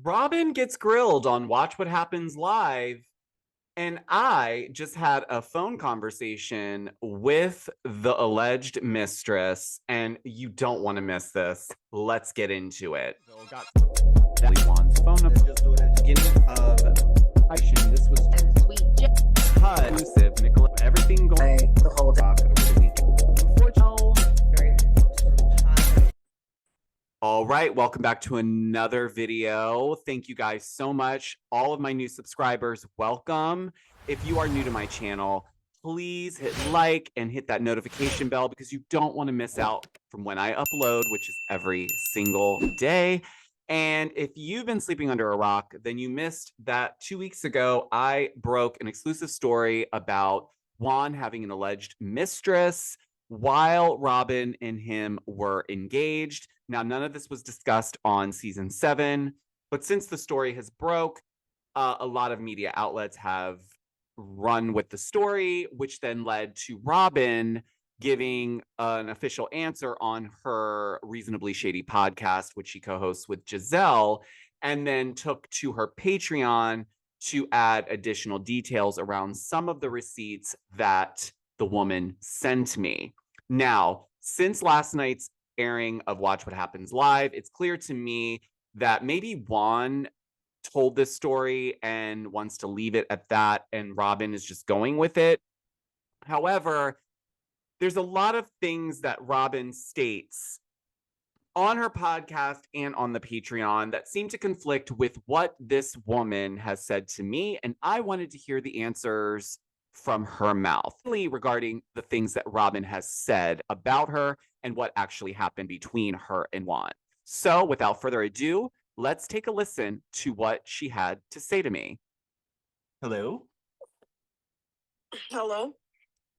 Robin gets grilled on Watch What Happens Live, and I just had a phone conversation with the alleged mistress, and you don't want to miss this. Let's get into it. Got Juan's phone number. Just doing at the beginning of this was Sweet exclusive, Nicola. Everything going the whole day. over the weekend. Very sort of positive. All right, welcome back to another video. Thank you guys so much. All of my new subscribers, welcome. If you are new to my channel, please hit like and hit that notification bell because you don't want to miss out from when I upload, which is every single day. And if you've been sleeping under a rock, then you missed that 2 weeks ago, I broke an exclusive story about Juan having an alleged mistress while Robin and him were engaged. Now, none of this was discussed on season 7, but since the story has broke, a lot of media outlets have run with the story, which then led to Robin giving an official answer on her Reasonably Shady podcast, which she co-hosts with Giselle, and then took to her Patreon to add additional details around some of the receipts that the woman sent me. Now, since last night's airing of Watch What Happens Live, it's clear to me that maybe Juan told this story and wants to leave it at that, and Robin is just going with it. However, there's a lot of things that Robin states on her podcast and on the Patreon that seem to conflict with what this woman has said to me, and I wanted to hear the answers from her mouth regarding the things that Robin has said about her and what actually happened between her and Juan. So without further ado, let's take a listen to what she had to say to me. Hello. Hello.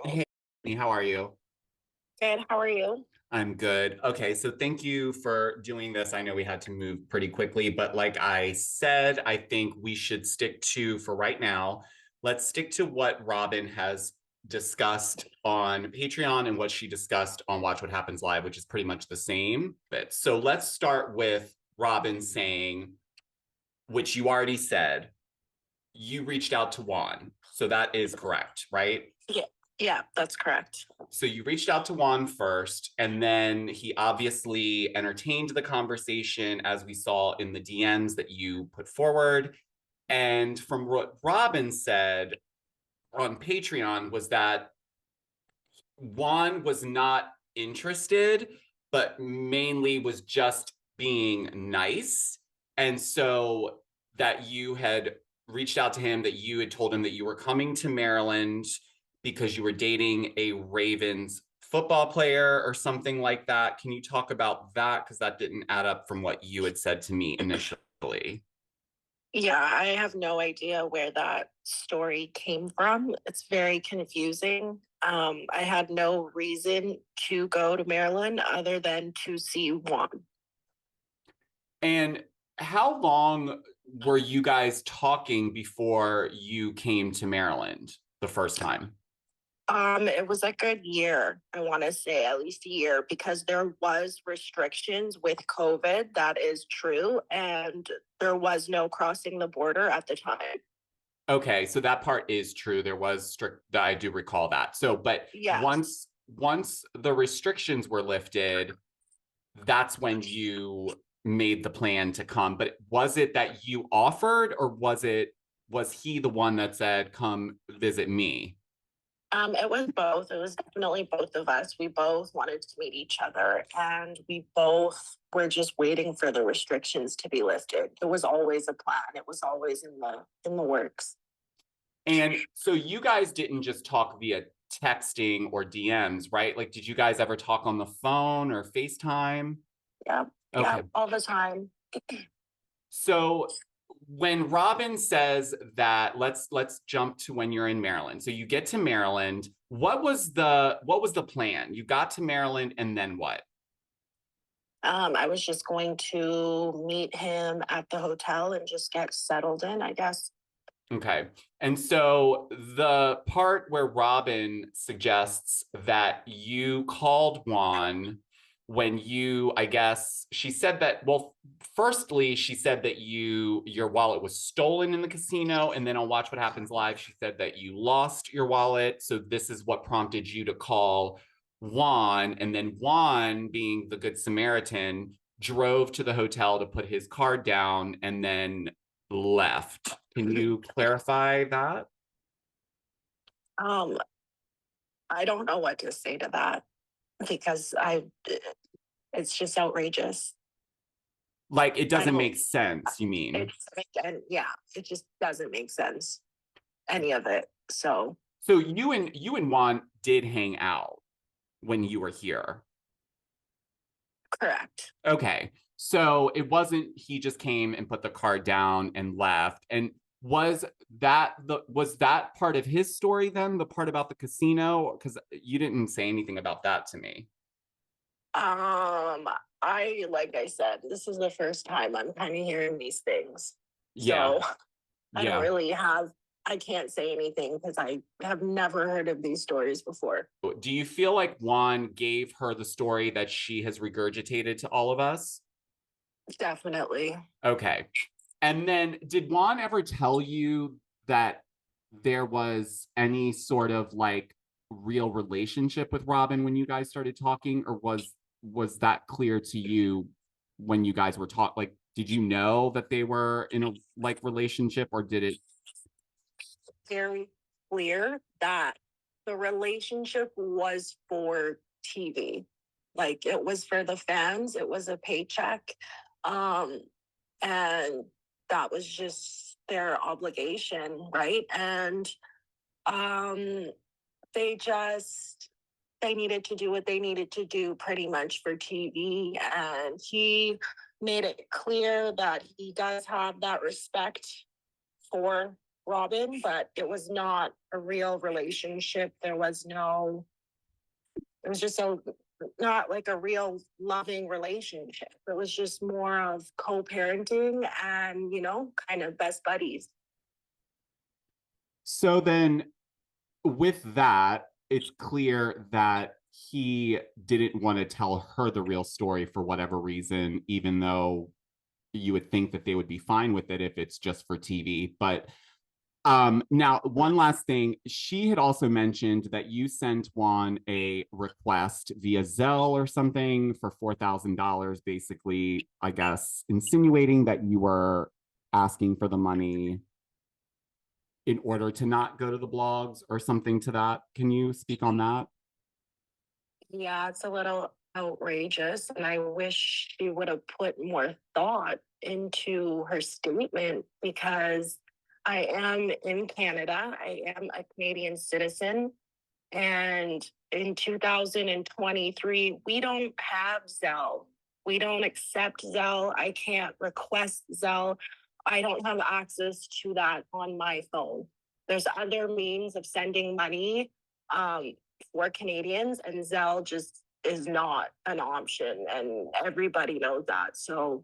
Hey, how are you? Good. How are you? I'm good. Okay, so thank you for doing this. I know we had to move pretty quickly, but like I said, I think we should stick to, for right now, let's stick to what Robin has discussed on Patreon and what she discussed on Watch What Happens Live, which is pretty much the same bit. So let's start with Robin saying, which you already said, you reached out to Juan. So that is correct, right? Yeah, that's correct. So you reached out to Juan first, and then he obviously entertained the conversation, as we saw in the DMs that you put forward. And from what Robin said on Patreon was that Juan was not interested, but mainly was just being nice. And so that you had reached out to him, that you had told him that you were coming to Maryland because you were dating a Ravens football player or something like that. Can you talk about that? Because that didn't add up from what you had said to me initially. Yeah, I have no idea where that story came from. It's very confusing. I had no reason to go to Maryland other than to see Juan. And how long were you guys talking before you came to Maryland the first time? It was like a year, I want to say at least a year, because there was restrictions with COVID. That is true. And there was no crossing the border at the time. Okay, so that part is true. There was strict, I do recall that. So, but Yes. once the restrictions were lifted, that's when you made the plan to come. But was it that you offered, or was he the one that said, come visit me? It was both. It was definitely both of us. We both wanted to meet each other, and we both were just waiting for the restrictions to be lifted. It was always a plan. It was always in the works. And so you guys didn't just talk via texting or DMs, right? Like, did you guys ever talk on the phone or FaceTime? Yeah. Okay. Yeah, all the time. So when Robin says that, let's jump to when you're in Maryland. So you get to Maryland. What was the plan? You got to Maryland, and then what? I was just going to meet him at the hotel and just get settled in, I guess. Okay. And so the part where Robin suggests that you called Juan when you, I guess she said that, well, firstly, she said that your wallet was stolen in the casino. And then on Watch What Happens Live, she said that you lost your wallet. So this is what prompted you to call Juan. And then Juan, being the Good Samaritan, drove to the hotel to put his card down and then left. Can you clarify that? Um, I don't know what to say to that because it's just outrageous. Like, it I doesn't don't, make sense, you mean? and yeah, it just doesn't make sense, any of it. So So you and Juan did hang out when you were here. correct. Okay. So it wasn't he just came and put the card down and left. And was that part of his story then, the part about the casino? Because you didn't say anything about that to me. Like I said, this is the first time I'm kind of hearing these things. Yeah. So I don't Yeah. really I can't say anything because I have never heard of these stories before. Do you feel like Juan gave her the story that she has regurgitated to all of us? Definitely. Okay. And then did Juan ever tell you that there was any sort of like real relationship with Robin when you guys started talking, or was that clear to you when you guys were talking? Like, did you know that they were in a like relationship, or did it? Very clear that the relationship was for TV. Like it was for the fans, it was a paycheck. Um, and that was just their obligation, right? And um they just they needed to do what they needed to do pretty much for TV. And he made it clear that he does have that respect for Robin, but it was not a real relationship. There was no, it was just not like a real loving relationship. It was just more of co-parenting and, kind of best buddies. So then, with that, it's clear that he didn't want to tell her the real story for whatever reason, even though you would think that they would be fine with it if it's just for TV. But now, one last thing. She had also mentioned that you sent Juan a request via Zelle or something for $4,000, basically, I guess, insinuating that you were asking for the money in order to not go to the blogs or something to that. Can you speak on that? Yeah, it's a little outrageous. And I wish she would have put more thought into her statement because I am in Canada. I am a Canadian citizen. And in 2023, we don't have Zelle. We don't accept Zelle. I can't request Zelle. I don't have access to that on my phone. There's other means of sending money for Canadians, and Zelle just is not an option, and everybody knows that. So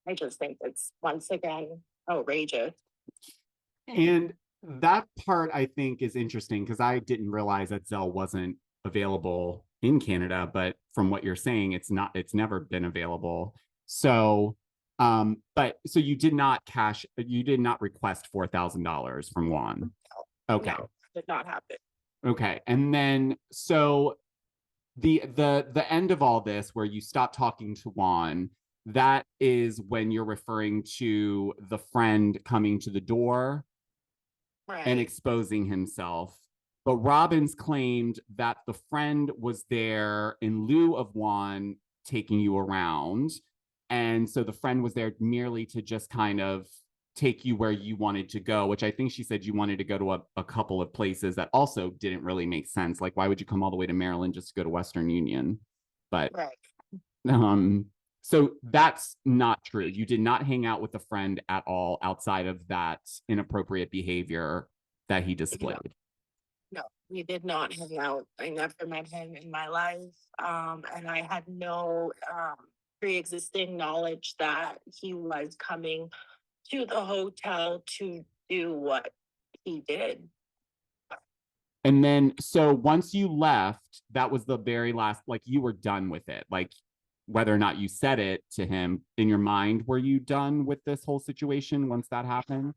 I just think it's once again outrageous. And that part I think is interesting because I didn't realize that Zelle wasn't available in Canada, but from what you're saying, it's never been available. So but so you did not request $4,000 from Juan. Okay. No, did not happen. Okay. And then so the end of all this where you stop talking to Juan, that is when you're referring to the friend coming to the door and Right. exposing himself. But Robbins claimed that the friend was there in lieu of Juan taking you around. And so the friend was there merely to just kind of take you where you wanted to go, which I think she said you wanted to go to a couple of places that also didn't really make sense. Like, why would you come all the way to Maryland just to go to Western Union? But Right. so that's not true. You did not hang out with a friend at all outside of that inappropriate behavior that he displayed. No, we did not hang out. I never met him in my life. And I had no pre-existing knowledge that he was coming to the hotel to do what he did. And then, so once you left, that was the very last, like you were done with it. Like whether or not you said it to him in your mind, were you done with this whole situation once that happened?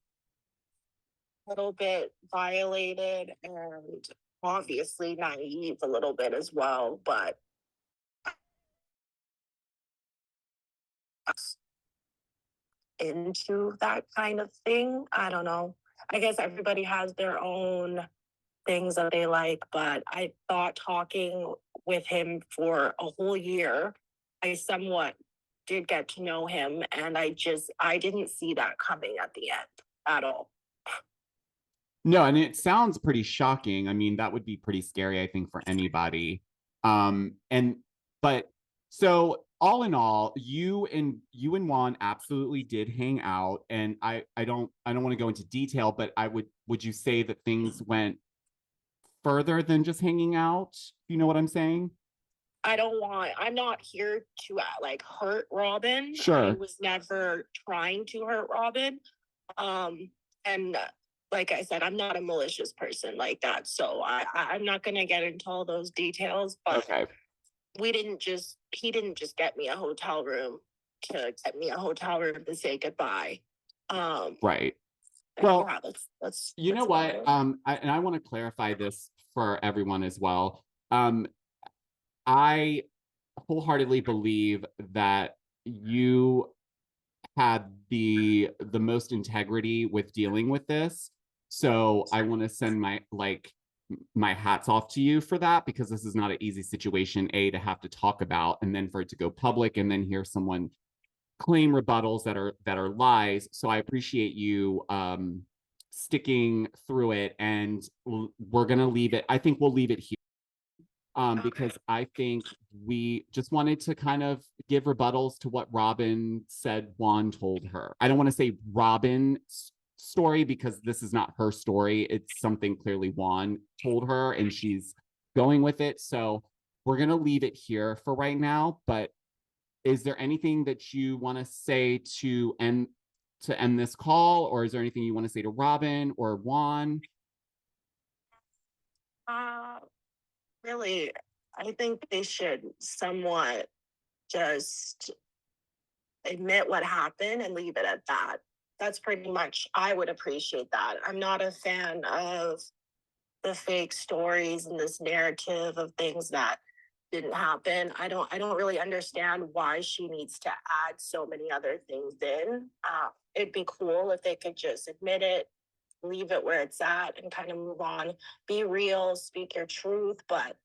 Little bit violated and obviously naive a little bit as well, but into that kind of thing. I don't know. I guess everybody has their own things that they like, but I thought talking with him for a whole year, I somewhat did get to know him, and I didn't see that coming at the end at all. No, and it sounds pretty shocking. I mean, that would be pretty scary, I think, for anybody. And but so all in all, you and Juan absolutely did hang out. And I don't want to go into detail, but would you say that things went further than just hanging out? You know what I'm saying? I'm not here to like hurt Robin. I Sure. was never trying to hurt Robin. And like I said, I'm not a malicious person like that. So I'm not going to get into all those details, but Okay. he didn't just get me a hotel room to get me a hotel room to say goodbye. Right. Well, yeah, you know that's what? about it. I want to clarify this for everyone as well. I wholeheartedly believe that you had the most integrity with dealing with this. So I want to send my hats off to you for that, because this is not an easy situation, A, to have to talk about, and then for it to go public and then hear someone claim rebuttals that are lies. So I appreciate you sticking through it, and we're gonna leave it. I think we'll leave it here. Because I think we just wanted to kind of give rebuttals to what Robin said Juan told her. I don't want to say Robin's story, because this is not her story. It's something clearly Juan told her, and she's going with it. So we're going to leave it here for right now. But is there anything that you want to say to end this call, or is there anything you want to say to Robin or Juan? Uh, really, I think they should somewhat just admit what happened and leave it at that. That's pretty much, I would appreciate that. I'm not a fan of the fake stories and this narrative of things that didn't happen. I don't really understand why she needs to add so many other things in. It'd be cool if they could just admit it, leave it where it's at, and kind of move on. Be real, speak your truth, but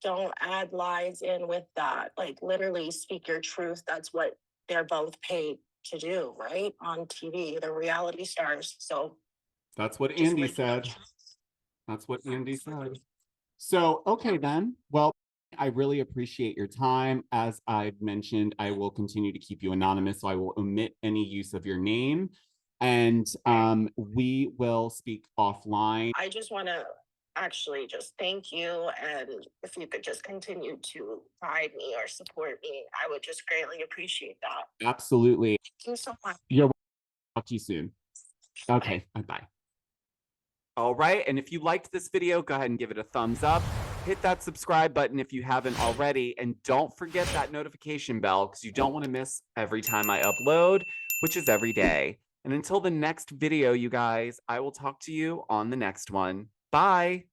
don't add lies in with that. Like literally speak your truth. That's what they're both paid to do, right? On TV, the reality stars. So That's what just Andy said. That's what Andy said. So, okay, then. Well, I really appreciate your time. As I've mentioned, I will continue to keep you anonymous, so I will omit any use of your name. And we will speak offline. I just want to actually just thank you. And if you could just continue to guide me or support me, I would just greatly appreciate that. Absolutely. Thank you so much. You're welcome. Talk to you soon. Bye. Okay, bye-bye. All right, and if you liked this video, go ahead and give it a thumbs up. Hit that subscribe button if you haven't already, and don't forget that notification bell, because you don't want to miss every time I upload, which is every day. And until the next video, you guys, I will talk to you on the next one. Bye.